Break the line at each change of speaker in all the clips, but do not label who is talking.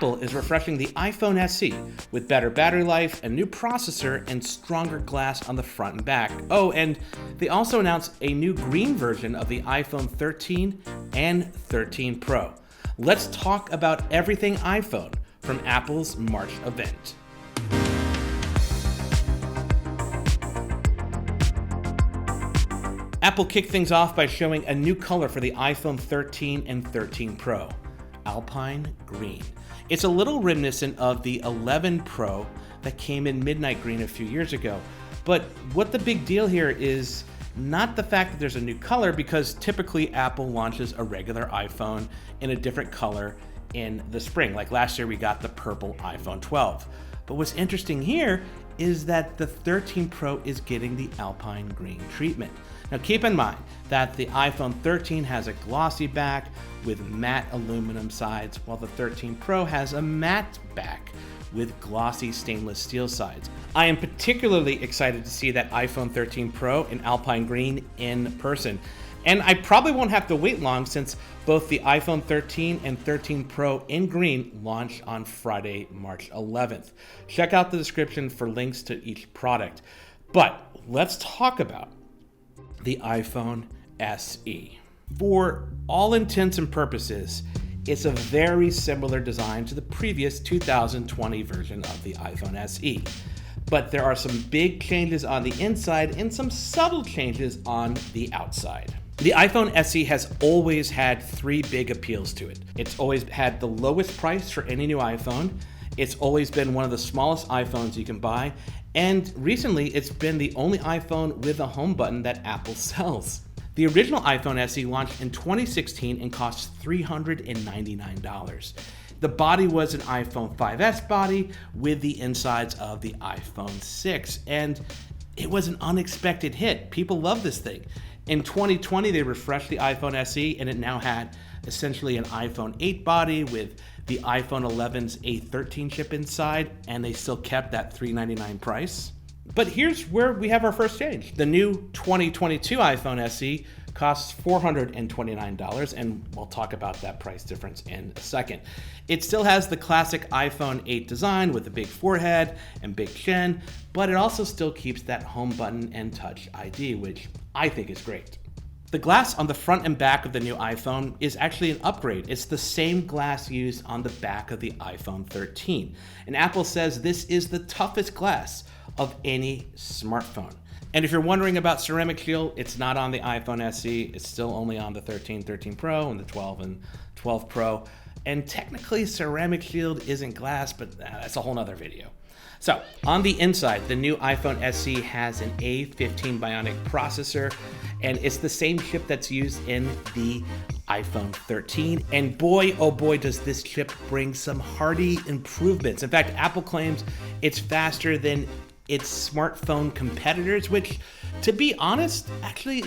Apple is refreshing the iPhone SE with better battery life, a new processor, and stronger glass on the front and back. Oh, and they also announced a new green version of the iPhone 13 and 13 Pro. Let's talk about everything iPhone from Apple's March event. Apple kicked things off by showing a new color for the iPhone 13 and 13 Pro, Alpine Green. It's a little reminiscent of the 11 Pro that came in midnight green a few years ago. But what the big deal here is not the fact that there's a new color, because typically Apple launches a regular iPhone in a different color in the spring. Like last year we got the purple iPhone 12. But what's interesting here is that the 13 Pro is getting the Alpine Green treatment. Now keep in mind that the iPhone 13 has a glossy back with matte aluminum sides, while the 13 Pro has a matte back with glossy stainless steel sides. I am particularly excited to see that iPhone 13 Pro in Alpine Green in person. And I probably won't have to wait long, since both the iPhone 13 and 13 Pro in green launch on Friday, March 11th. Check out the description for links to each product. But let's talk about the iPhone SE. For all intents and purposes, it's a very similar design to the previous 2020 version of the iPhone SE. But there are some big changes on the inside and some subtle changes on the outside. The iPhone SE has always had three big appeals to it. It's always had the lowest price for any new iPhone. It's always been one of the smallest iPhones you can buy. And recently, it's been the only iPhone with a home button that Apple sells. The original iPhone SE launched in 2016 and cost $399. The body was an iPhone 5S body with the insides of the iPhone 6, and it was an unexpected hit. People love this thing. In 2020, they refreshed the iPhone SE, and it now had essentially an iPhone 8 body with the iPhone 11's A13 chip inside, and they still kept that $399 price. But here's where we have our first change. The new 2022 iPhone SE costs $429, and we'll talk about that price difference in a second. It still has the classic iPhone 8 design with the big forehead and big chin, but it also still keeps that home button and Touch ID, which I think is great. The glass on the front and back of the new iPhone is actually an upgrade. It's the same glass used on the back of the iPhone 13. And Apple says this is the toughest glass of any smartphone. And if you're wondering about Ceramic Shield, it's not on the iPhone SE. It's still only on the 13, 13 Pro, and the 12 and 12 Pro. And technically, Ceramic Shield isn't glass, but that's a whole nother video. So, on the inside, the new iPhone SE has an A15 Bionic processor, and it's the same chip that's used in the iPhone 13. And boy, oh boy, does this chip bring some hearty improvements. In fact, Apple claims it's faster than its smartphone competitors, which, to be honest, actually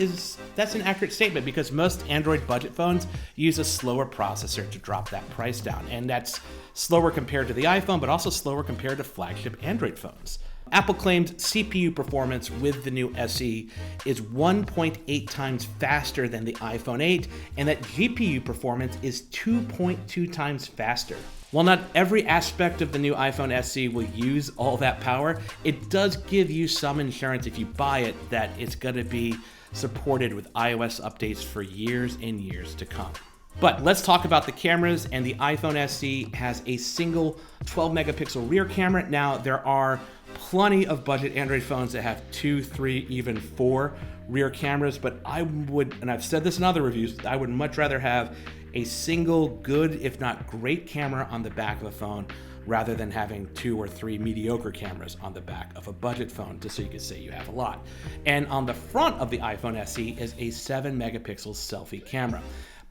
that's an accurate statement, because most Android budget phones use a slower processor to drop that price down, and that's slower compared to the iPhone, but also slower compared to flagship Android phones. Apple claimed CPU performance with the new SE is 1.8 times faster than the iPhone 8, and that GPU performance is 2.2 times faster. While not every aspect of the new iPhone SE will use all that power, it does give you some insurance if you buy it that it's going to be supported with iOS updates for years and years to come. But let's talk about the cameras, and the iPhone SE has a single 12 megapixel rear camera. Now, there are plenty of budget Android phones that have 2, 3, even 4 rear cameras, but I would, and I've said this in other reviews, I would much rather have a single good, if not great, camera on the back of the phone rather than having 2 or 3 mediocre cameras on the back of a budget phone, just so you can say you have a lot. And on the front of the iPhone SE is a 7 megapixel selfie camera.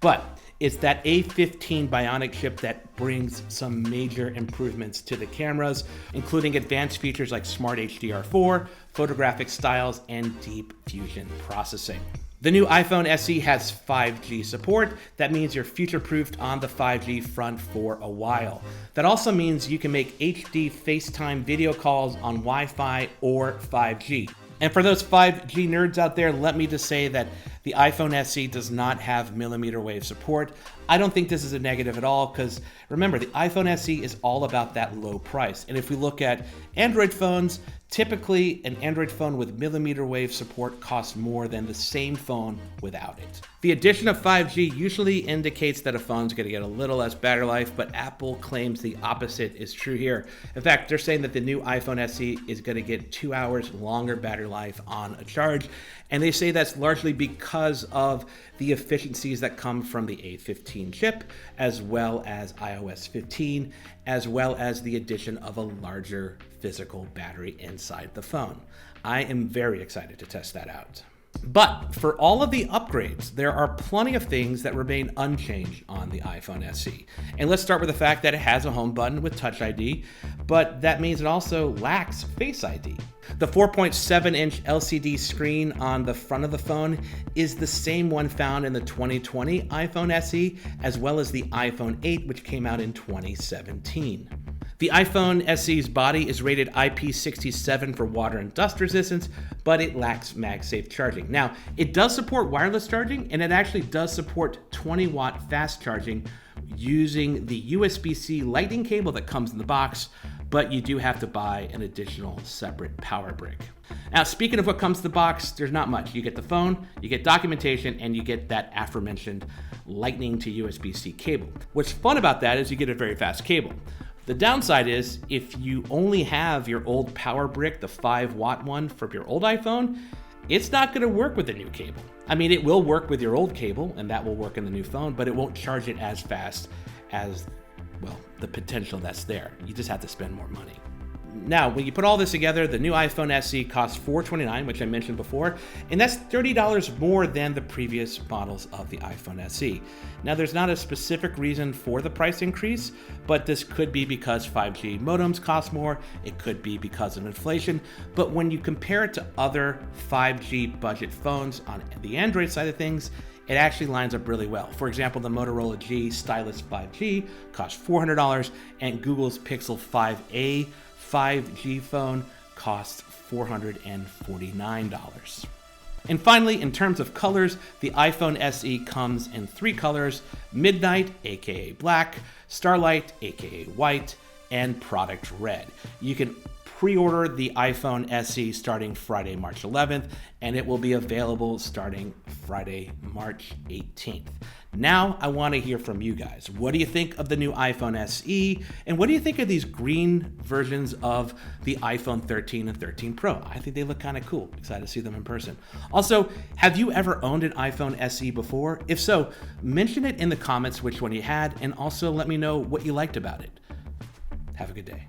But it's that A15 Bionic chip that brings some major improvements to the cameras, including advanced features like Smart HDR4, photographic styles, and deep fusion processing. The new iPhone SE has 5G support. That means you're future-proofed on the 5G front for a while. That also means you can make HD FaceTime video calls on Wi-Fi or 5G. And for those 5G nerds out there, let me just say that the iPhone SE does not have millimeter wave support. I don't think this is a negative at all because remember, the iPhone SE is all about that low price. And if we look at Android phones, typically an Android phone with millimeter wave support costs more than the same phone without it. The addition of 5G usually indicates that a phone's going to get a little less battery life, but Apple claims the opposite is true here. In fact, they're saying that the new iPhone SE is going to get 2 hours longer battery life on a charge. And they say that's largely because of the efficiencies that come from the A15 chip, as well as iOS 15, as well as the addition of a larger physical battery inside the phone. I am very excited to test that out. But for all of the upgrades, there are plenty of things that remain unchanged on the iPhone SE. And let's start with the fact that it has a home button with Touch ID, but that means it also lacks Face ID. The 4.7-inch LCD screen on the front of the phone is the same one found in the 2020 iPhone SE, as well as the iPhone 8, which came out in 2017. The iPhone SE's body is rated IP67 for water and dust resistance, but it lacks MagSafe charging. Now, it does support wireless charging, and it actually does support 20-watt fast charging using the USB-C lightning cable that comes in the box, but you do have to buy an additional separate power brick. Now, speaking of what comes in the box, there's not much. You get the phone, you get documentation, and you get that aforementioned lightning to USB-C cable. What's fun about that is you get a very fast cable. The downside is if you only have your old power brick, the 5-watt one from your old iPhone, it's not going to work with the new cable. I mean, it will work with your old cable, and that will work in the new phone, but it won't charge it as fast as, well, the potential that's there. You just have to spend more money. Now, when you put all this together, the new iPhone SE costs $429, which I mentioned before, and that's $30 more than the previous models of the iPhone SE. Now, there's not a specific reason for the price increase, but this could be because 5G modems cost more, it could be because of inflation, but when you compare it to other 5G budget phones on the Android side of things, it actually lines up really well. For example, the Motorola G Stylus 5G costs $400, and Google's Pixel 5a 5G phone costs $449. And finally, in terms of colors, the iPhone SE comes in 3 colors: Midnight, aka black, Starlight, aka white, and Product Red. You can pre-order the iPhone SE starting Friday, March 11th, and it will be available starting Friday, March 18th. Now, I want to hear from you guys. What do you think of the new iPhone SE? And what do you think of these green versions of the iPhone 13 and 13 Pro? I think they look kind of cool. Excited to see them in person. Also, have you ever owned an iPhone SE before? If so, mention it in the comments which one you had, and also let me know what you liked about it. Have a good day.